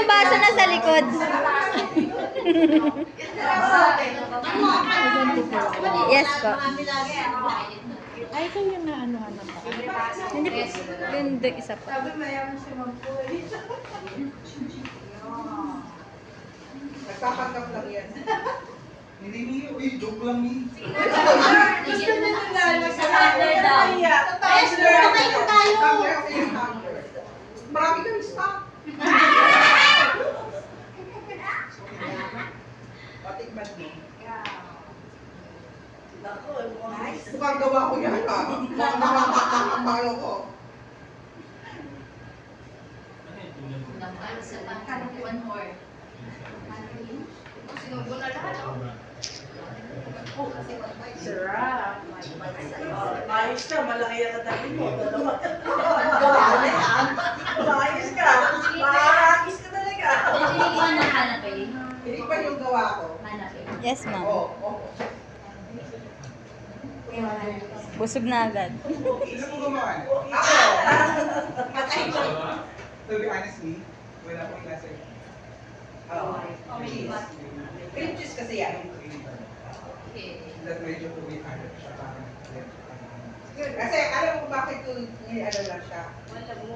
yung baso na sa likod. Yes po. Ay, ito yung naano-ano pa. Hindi po. Yung isa po. Nagpapanggap lang yan. Hindi niyo, joke lang ni. Gusto na nila sa tumbler daw. Marami kami stock. Patikman mo. Mukhang gawa ko yan ha. Mukhang nakakapalo ko. Sarap. Ayos ka, malaki ang katabi mo. Dalawa. Ayos ka. Makakakis ka talaga. Hindi pa yung gawa ko. Yes, ma'am. Oo. Busog na agad. Sino mo gumawa? Ako. Patay ko. To be honestly, wala akong klase. Cream cheese kasi yan. That medyo tubig ano siya parang Kasi alam mo bakit ko ano lang siya?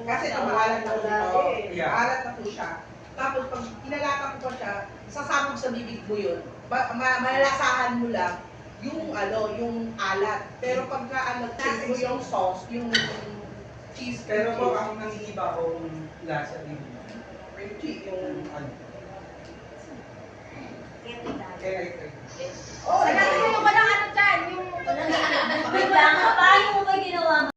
Kasi maalat na po. Yeah. Maalat na po siya. Tapos pag inalata ko pa siya, sasabog sa bibig mo yun. Malalasahan mo lang yung yung alat. Pero pagka taste mo yung sauce, yung cheese. Pero po ang nangihiba kong lasa din. Cream cheese, yung Ano? Kaya Kaya Oh, yung walang ano dyan, yung... Wait lang, paano mo ba ginawa?